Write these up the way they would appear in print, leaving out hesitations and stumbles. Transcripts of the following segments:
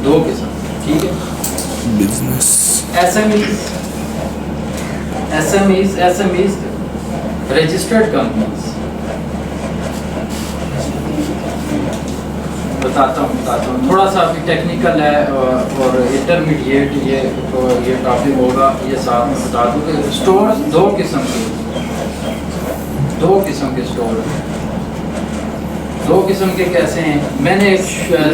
دو قسم, ٹھیک ہے. Business SMEs registered companies. بتاتا ہوں تھوڑا سا ابھی ٹیکنیکل ہے اور انٹرمیڈیٹ یہ ٹاپک ہوگا, یہ ساتھ میں بتا دوں کہ اسٹور دو قسم کے اسٹور ہیں. دو قسم کے کیسے ہیں؟ میں نے ایک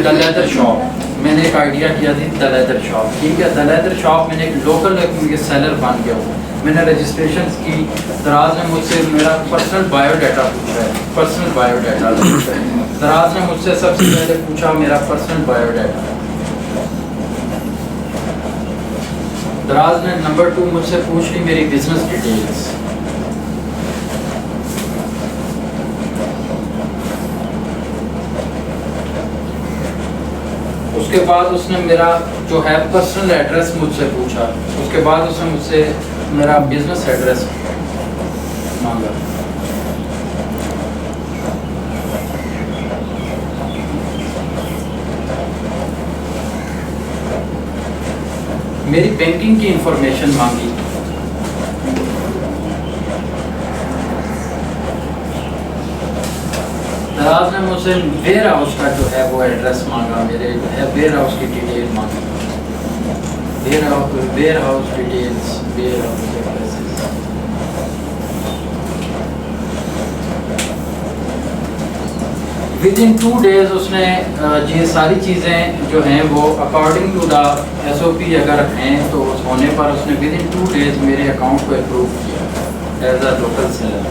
دا لیدر شاپ, میں نے ایک آئیڈیا کیا تھی دا لیدر شاپ, ٹھیک ہے. دا لیدر شاپ میں نے ایک لوکل سیلر بن گیا ہوں. میں نے رجسٹریشنس کی, دراز نے مجھ سے میرا پرسنل بایو ڈیٹا پوچھا ہے, دراز نے مجھ سے سب سے پہلے پوچھا میرا پرسنل بایو ڈیٹا. دراز نے نمبر 2 مجھ سے پوچھ لی میری بزنس ڈیٹیلز. اس کے بعد اس نے میرا جو ہے پرسنل ایڈریس مجھ سے پوچھا. اس کے بعد اس نے مجھ سے میرا بزنس ایڈریس مانگا. میری بینکنگ کی انفارمیشن مانگی. دراز نے مجھ سے ویئر ہاؤس کا جو ہے وہ ایڈریس مانگا, میرے جو ہے ویئر ہاؤس کی ڈیٹیل مانگی. Where house details, where house addresses. With in 2 days اس نے یہ ساری چیزیں جو ہیں وہ اکارڈنگ ٹو دا SOP اگر ہیں تو ہونے پر اس نے ود ان 2 days میرے اکاؤنٹ کو اپروو کیا ایز اے لوکل سیلر.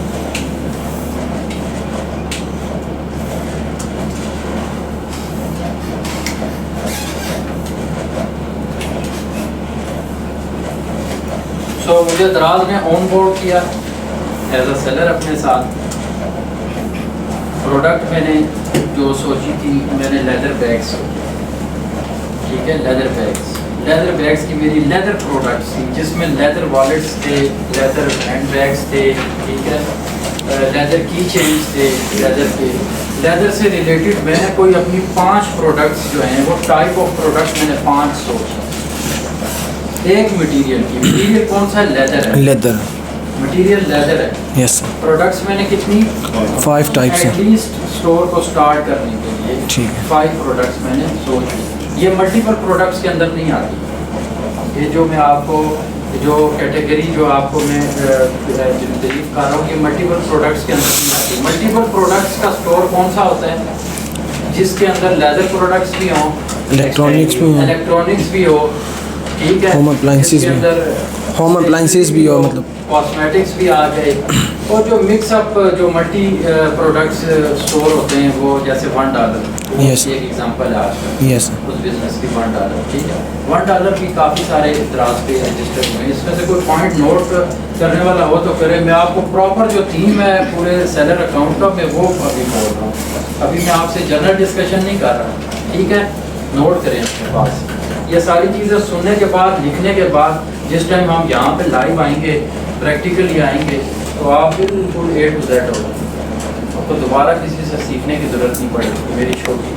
سو مجھے دراز نے آن بورڈ کیا ایز اے سیلر اپنے ساتھ. پروڈکٹ میں نے جو سوچی تھی, میں نے لیدر بیگس سوچی, ٹھیک ہے. لیدر بیگس کی میری لیدر پروڈکٹس تھی جس میں لیدر والیٹس تھے, لیدر ہینڈ بیگس تھے, ٹھیک ہے, لیدر کی چینز تھے لیدر کے. لیدر سے ریلیٹڈ میں نے کوئی اپنی 5 پروڈکٹس جو ہیں وہ ٹائپ آف پروڈکٹ میں نے 5 سوچا. ایک مٹیریل کی, مٹیریل کون سا ہے؟ لیدر ہے. لیدر مٹیریل لیدر ہے. یس سر. پروڈکٹس میں نے کتنی 5 ٹائپس ہیں ایٹ لیسٹ اسٹور کو اسٹارٹ کرنے کے لیے. ٹھیک ہے. 5 پروڈکٹس میں نے سوچ لی. یہ ملٹیپل پروڈکٹس کے اندر نہیں آتی. یہ جو میں آپ کو جو کیٹیگری جو آپ کو میں تحریف کر رہا ہوں یہ ملٹیپل پروڈکٹس کے اندر نہیں آتی. ملٹیپل پروڈکٹس کا اسٹور کون سا ہوتا ہے؟ جس کے اندر لیدر پروڈکٹس بھی ہوں, الیکٹرانکس بھی ہو, ٹھیک ہے, ہوم اپلائنسز بھی ہو, مطلب کاسمیٹکس بھی آ گئے. اور جو مکس اپ جو ملٹی پروڈکٹس اسٹور ہوتے ہیں وہ جیسے $1 یس ایک ایگزامپل ہے آج کل یس اس بزنس کی. $1, ٹھیک ہے. $1 بھی کافی سارے اعتراض پہ رجسٹر ہوئے. اس میں سے کوئی پوائنٹ نوٹ کرنے والا ہو تو کرے. میں آپ کو پراپر جو تھیم ہے پورے سیلر اکاؤنٹ کا میں وہ ابھی بول رہا ہوں. ابھی میں آپ سے جنرل ڈسکشن نہیں کر رہا, ٹھیک ہے. نوٹ کریں اپنے پاس. یہ ساری چیزیں سننے کے بعد, لکھنے کے بعد, جس ٹائم ہم یہاں پہ لائیو آئیں گے, پریکٹیکلی آئیں گے, تو آپ بالکل A to Z ہوگا. آپ کو دوبارہ کسی سے سیکھنے کی ضرورت نہیں پڑے گی. میری چھوٹی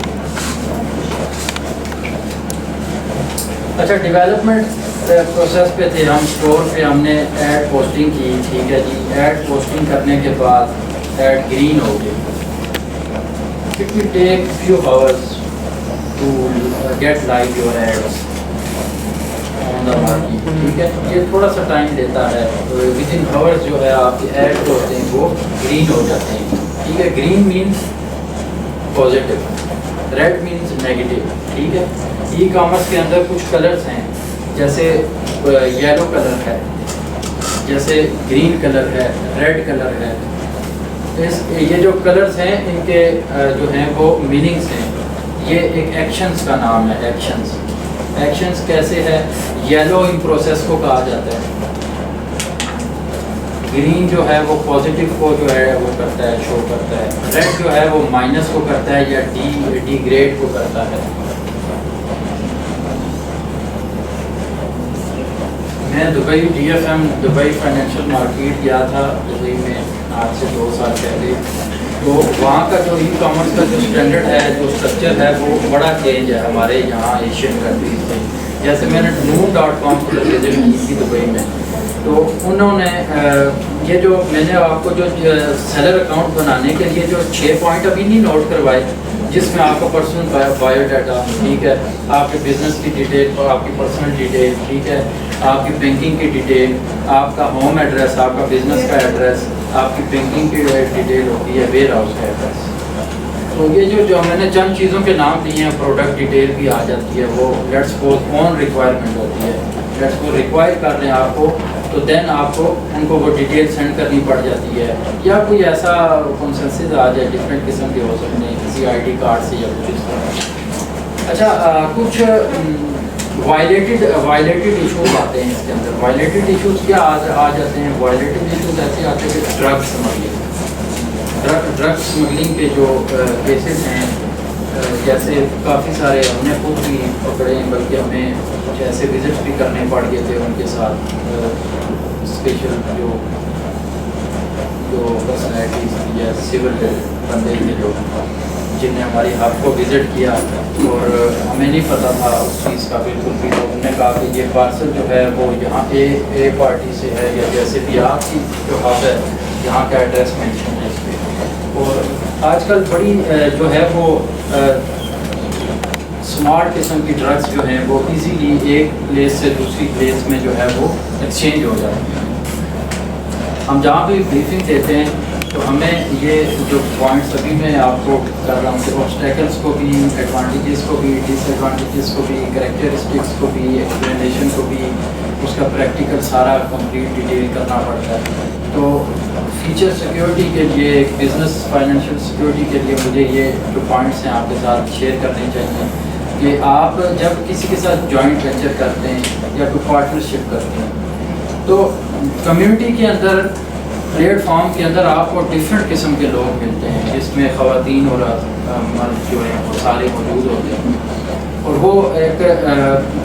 اچھا ڈیولپمنٹ پروسیس پہ تھے ہم. اسٹور پہ ہم نے ایڈ پوسٹنگ کی, ٹھیک ہے جی. ایڈ پوسٹنگ کرنے کے بعد ایڈ گرین ہو گئی. It will take few hours to get live your ads on the market, ٹھیک ہے. یہ تھوڑا سا ٹائم لیتا ہے. within hours جو ہے آپ کے ایڈ ہوتے ہیں وہ گرین ہو جاتے ہیں, ٹھیک ہے. Green means positive, red means negative, ٹھیک ہے. ای کامرس کے اندر کچھ کلرز ہیں جیسے یلو کلر ہے, جیسے گرین کلر ہے, ریڈ کلر ہے. یہ جو کلرز ہیں ان کے جو ہیں وہ میننگس ہیں. یہ ایک ایکشنز کا نام ہے. ایکشنز کیسے ہے؟ یلو ان پروسیس کو کہا جاتا ہے. گرین جو ہے وہ پازیٹیو کو جو ہے وہ کرتا ہے, شو کرتا ہے. ریڈ جو ہے وہ مائنس کو کرتا ہے یا ڈی گریڈ کو کرتا ہے. میں Dubai DFM Dubai financial market گیا تھا دبئی میں آج سے 2 سال پہلے. تو وہاں کا جو ای کامرس کا جو اسٹینڈرڈ ہے, جو اسٹرکچر ہے, وہ بڑا چینج ہے ہمارے یہاں ایشین کنٹریز میں. جیسے میں نے noon.com کو وزٹ کی تھی دبئی میں, تو انہوں نے یہ جو میں نے آپ کو جو سیلر اکاؤنٹ بنانے کے لیے جو 6 پوائنٹ ابھی نہیں نوٹ کروائے, جس میں آپ کا پرسنل بایو ڈاٹا, ٹھیک ہے, آپ کے بزنس کی ڈیٹیل, آپ کی پرسنل ڈیٹیل, ٹھیک ہے, آپ کی بینکنگ کی ڈیٹیل, آپ کا ہوم ایڈریس, آپ کا بزنس کا ایڈریس, آپ کی بینکنگ کی ڈیٹیل ہوتی ہے, ویئر ہاؤس کا ایڈریس. تو یہ جو میں نے چند چیزوں کے نام دیے ہیں, پروڈکٹ ڈیٹیل بھی آ جاتی ہے, وہ لیٹس سپوز آن ریکوائرمنٹ ہوتی ہے, لیٹس سپوز ریکوائر کر لیں آپ کو, تو دین آپ کو ان کو وہ ڈیٹیل سینڈ کرنی پڑ جاتی ہے, یا کوئی ایسا کنسنسز آ جائے, ڈفرینٹ قسم کے ہو سکتے ہیں, کسی آئی ڈی کارڈ سے یا کچھ اس طرح. اچھا, کچھ وائلیٹڈ ایشوز آتے ہیں اس کے اندر. وائلیٹڈ ایشوز کیا آ جاتے ہیں؟ وائلیٹڈ ایشوز ایسے آتے ہیں کہ ڈرگ اسمگلنگ کے جو کیسز ہیں, جیسے کافی سارے ہم نے خود بھی پکڑے ہیں, بلکہ ہمیں کچھ ایسے وزٹس بھی کرنے پڑ گئے تھے ان کے ساتھ, اسپیشل جو پرسنالٹیز تھی یا سول بندے تھے جو جن نے ہماری ہب کو وزٹ کیا, اور ہمیں نہیں پتہ تھا اس چیز کا بالکل بھی. تو انہوں نے کہا کہ یہ پارسل جو ہے وہ یہاں اے پارٹی سے ہے, یا جیسے بھی آپ کی جو ہب ہے یہاں کا ایڈریس مینشن ہے اس پہ. اور آج کل بڑی جو ہے وہ اسمارٹ قسم کی ڈرگس جو ہیں وہ ایزیلی ایک پلیس سے دوسری پلیس میں جو ہے وہ ایکسچینج ہو جاتی ہیں. ہم جہاں بھی بریفنگ دیتے ہیں تو ہمیں یہ جو پوائنٹس ابھی میں آپ کو کر رہا ہوں کہ آبسٹیکلس کو بھی, ایڈوانٹیجز کو بھی, ڈس ایڈوانٹیجز کو بھی, کریکٹرسٹکس کو بھی, ایکسپلینیشن کو بھی, اس کا پریکٹیکل سارا کمپلیٹ ڈیٹیل کرنا پڑتا ہے. تو فیچر سیکیورٹی کے لیے, ایک بزنس فائنینشیل سیکیورٹی کے لیے مجھے یہ جو پوائنٹس ہیں آپ کے ساتھ شیئر کرنے چاہیے کہ آپ جب کسی کے ساتھ جوائنٹ وینچر کرتے ہیں یا کوئی پارٹنرشپ کرتے ہیں, تو کمیونٹی کے اندر, پلیٹ فارم کے اندر آپ کو ڈفرینٹ قسم کے لوگ ملتے ہیں, جس میں خواتین اور مرد جو ہیں وہ سارے موجود ہوتے ہیں, اور وہ ایک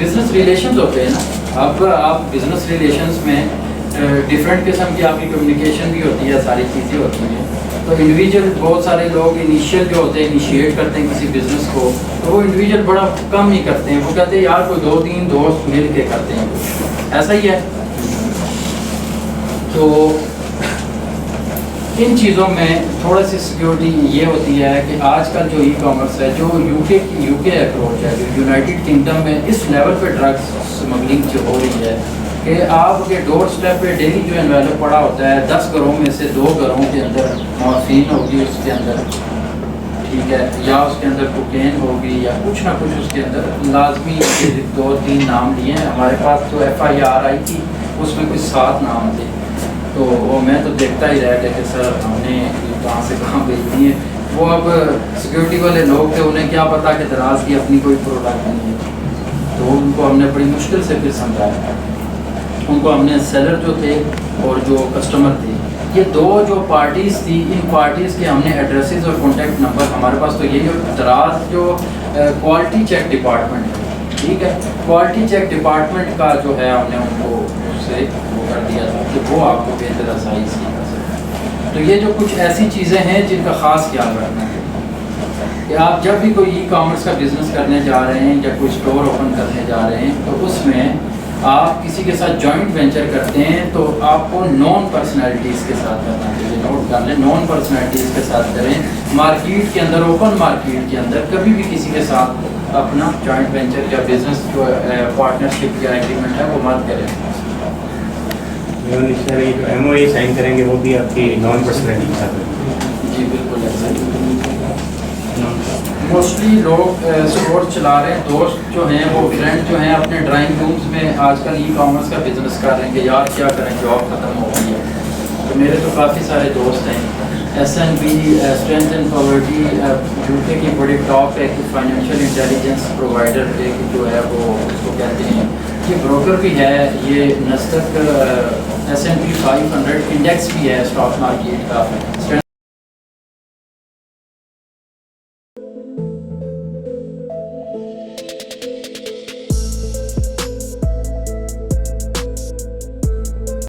بزنس ریلیشنز ہوتے ہیں نا. اب آپ بزنس ریلیشنز میں ڈفرینٹ قسم کی آپ کی کمیونیکیشن بھی ہوتی ہے, ساری چیزیں ہوتی ہیں. تو انڈیویجول بہت سارے لوگ انیشیل جو ہوتے ہیں انیشیٹ کرتے ہیں کسی بزنس کو, تو وہ انڈیویجول بڑا کم ہی کرتے ہیں, وہ کہتے ہیں یار کوئی 2-3 دوست مل کے کرتے ہیں, ایسا ہی ہے. تو ان چیزوں میں تھوڑا سی سیکیورٹی یہ ہوتی ہے کہ آج کل جو ای کامرس ہے, جو یو کے اپروچ ہے, جو یونائٹڈ کنگڈم میں اس لیول پہ ڈرگس اسمگلنگ جو ہو رہی ہے کہ آپ کے ڈور اسٹیپ پہ ڈیلی جو انویلپ پڑا ہوتا ہے, 10 گھروں میں سے 2 گھروں کے اندر مورفین ہوگی اس کے اندر, ٹھیک ہے, یا اس کے اندر کوکین ہوگی, یا کچھ نہ کچھ اس کے اندر لازمی. 2-3 نام لیے ہیں ہمارے پاس. جو FIR آئی تھی اس میں کچھ 7 نام تھے, تو وہ میں تو دیکھتا ہی رہ گیا کہ سر ہم نے کہاں سے کہاں بھیج دی ہیں. وہ اب سیکورٹی والے لوگ تھے, انہیں کیا پتا کہ دراز کی اپنی کوئی پروڈکٹ نہیں ہے, تو ان کو ہم نے بڑی مشکل سے پھر سمجھایا. ان کو ہم نے سیلر جو تھے اور جو کسٹمر تھے, یہ 2 جو پارٹیز تھی, ان پارٹیز کے ہم نے ایڈریسز اور کانٹیکٹ نمبر ہمارے پاس. تو یہ جو دراز جو کوالٹی چیک ڈپارٹمنٹ ہے, ٹھیک ہے, کوالٹی چیک ڈپارٹمنٹ کا جو ہے ہم نے ان کو اس سے وہ کر دیا تھا کہ وہ آپ کو بہتر آسائی سے کر سکتے. تو یہ جو کچھ ایسی چیزیں ہیں جن کا خاص خیال رکھنا ہے کہ آپ جب بھی کوئی ای کامرس کا بزنس کرنے جا رہے ہیں یا کوئی اسٹور اوپن کرنے جا رہے ہیں, تو اس میں آپ کسی کے ساتھ جوائنٹ وینچر کرتے ہیں تو آپ کو نون پرسنالٹیز کے ساتھ کرنا چاہیے. نوٹ کر لیں, نون پرسنالٹیز کے ساتھ کریں. مارکیٹ کے اندر, اوپن مارکیٹ کے اندر کبھی بھی کسی کے ساتھ اپنا جوائنٹ وینچر یا بزنس جو پارٹنرشپ یا ایگریمنٹ ہے وہ مت کریں. جو MOA سائن کریں گے وہ بھی آپ کی نان پرسنالٹی کے ساتھ. جی بالکل ایسا ہی. موسٹلی لوگ اسٹور چلا رہے ہیں, دوست جو ہیں وہ فرینڈ جو ہیں اپنے ڈرائنگ رومز میں آج کل ای کامرس کا بزنس کر رہے ہیں کہ یار کیا کریں, جاب ختم ہو گئی ہے. تو میرے تو کافی سارے دوست ہیں. SNB strength and poverty UK کی بڑی ٹاپ ہے کہ فائنینشیل انٹیلیجنس پرووائڈر جو ہے وہ اس کو کہتے ہیں. یہ بروکر بھی ہے, یہ نسدق S&P 500 انڈیکس بھی ہے اسٹاک مارکیٹ کا.